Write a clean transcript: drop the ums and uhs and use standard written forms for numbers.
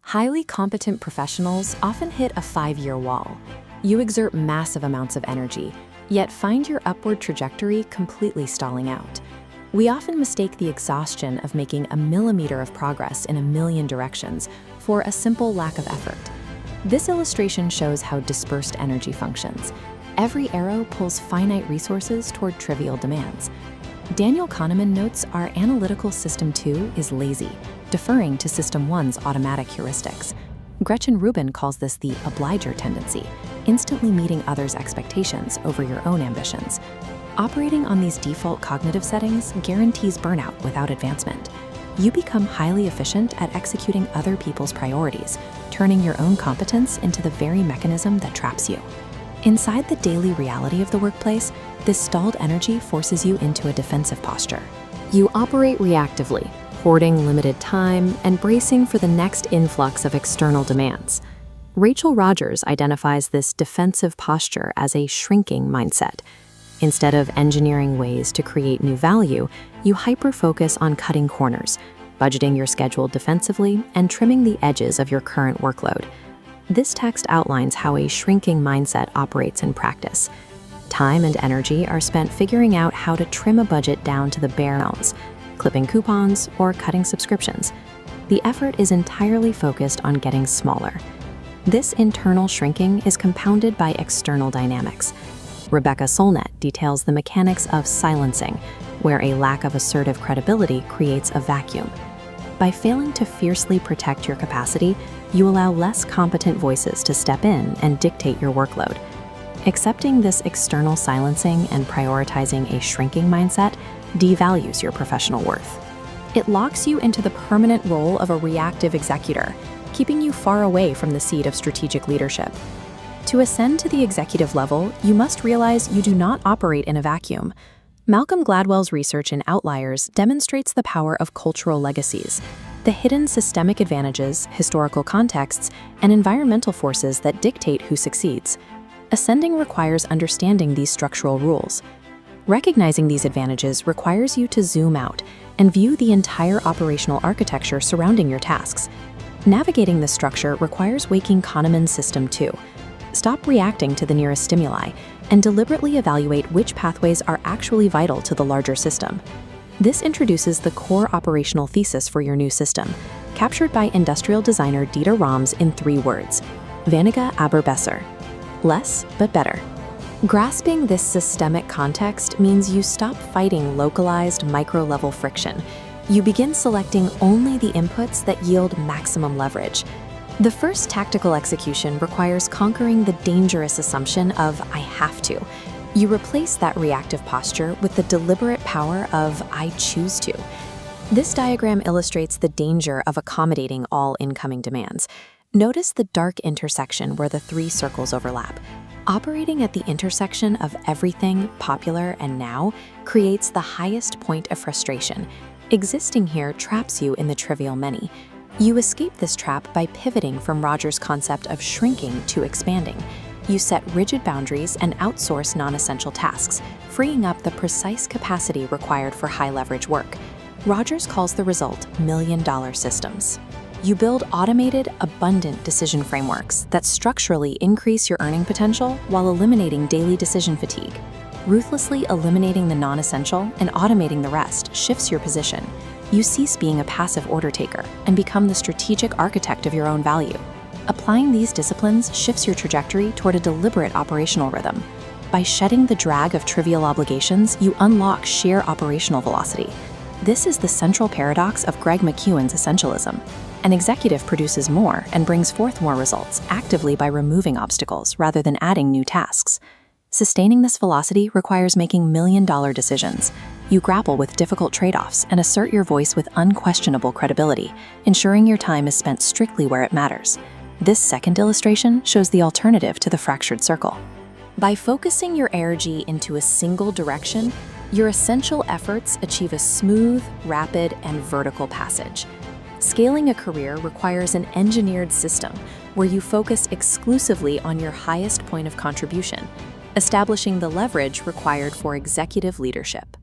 Highly competent professionals often hit a 5-year wall. You exert massive amounts of energy, yet find your upward trajectory completely stalling out. We often mistake the exhaustion of making a millimeter of progress in a million directions for a simple lack of effort. This illustration shows how dispersed energy functions. Every arrow pulls finite resources toward trivial demands. Daniel Kahneman notes our analytical system 2 is lazy, deferring to system 1's automatic heuristics. Gretchen Rubin calls this the obliger tendency, instantly meeting others' expectations over your own ambitions. Operating on these default cognitive settings guarantees burnout without advancement. You become highly efficient at executing other people's priorities, turning your own competence into the very mechanism that traps you. Inside the daily reality of the workplace, this stalled energy forces you into a defensive posture. You operate reactively, hoarding limited time and bracing for the next influx of external demands. Rachel Rogers identifies this defensive posture as a shrinking mindset. Instead of engineering ways to create new value, you hyper-focus on cutting corners, budgeting your schedule defensively, and trimming the edges of your current workload. This text outlines how a shrinking mindset operates in practice. Time and energy are spent figuring out how to trim a budget down to the bare bones, clipping coupons or cutting subscriptions. The effort is entirely focused on getting smaller. This internal shrinking is compounded by external dynamics. Rebecca Solnit details the mechanics of silencing, where a lack of assertive credibility creates a vacuum. By failing to fiercely protect your capacity, you allow less competent voices to step in and dictate your workload. Accepting this external silencing and prioritizing a shrinking mindset devalues your professional worth. It locks you into the permanent role of a reactive executor, keeping you far away from the seat of strategic leadership. To ascend to the executive level, you must realize you do not operate in a vacuum. Malcolm Gladwell's research in Outliers demonstrates the power of cultural legacies, the hidden systemic advantages, historical contexts, and environmental forces that dictate who succeeds. Ascending requires understanding these structural rules. Recognizing these advantages requires you to zoom out and view the entire operational architecture surrounding your tasks. Navigating this structure requires waking Kahneman's system 2. Stop reacting to the nearest stimuli and deliberately evaluate which pathways are actually vital to the larger system. This introduces the core operational thesis for your new system, captured by industrial designer Dieter Rams in 3 words: weniger aber besser. Less, but better. Grasping this systemic context means you stop fighting localized micro-level friction. You begin selecting only the inputs that yield maximum leverage. The first tactical execution requires conquering the dangerous assumption of "I have to." You replace that reactive posture with the deliberate power of "I choose to." This diagram illustrates the danger of accommodating all incoming demands. Notice the dark intersection where the 3 circles overlap. Operating at the intersection of everything, popular, and now creates the highest point of frustration. Existing here traps you in the trivial many. You escape this trap by pivoting from Rogers' concept of shrinking to expanding. You set rigid boundaries and outsource non-essential tasks, freeing up the precise capacity required for high-leverage work. Rogers calls the result million-dollar systems. You build automated, abundant decision frameworks that structurally increase your earning potential while eliminating daily decision fatigue. Ruthlessly eliminating the non-essential and automating the rest shifts your position. You cease being a passive order taker and become the strategic architect of your own value. Applying these disciplines shifts your trajectory toward a deliberate operational rhythm. By shedding the drag of trivial obligations, you unlock sheer operational velocity. This is the central paradox of Greg McKeown's essentialism. An executive produces more and brings forth more results actively by removing obstacles rather than adding new tasks. Sustaining this velocity requires making million-dollar decisions. You grapple with difficult trade-offs and assert your voice with unquestionable credibility, ensuring your time is spent strictly where it matters. This second illustration shows the alternative to the fractured circle. By focusing your energy into a single direction, your essential efforts achieve a smooth, rapid, and vertical passage. Scaling a career requires an engineered system where you focus exclusively on your highest point of contribution, establishing the leverage required for executive leadership.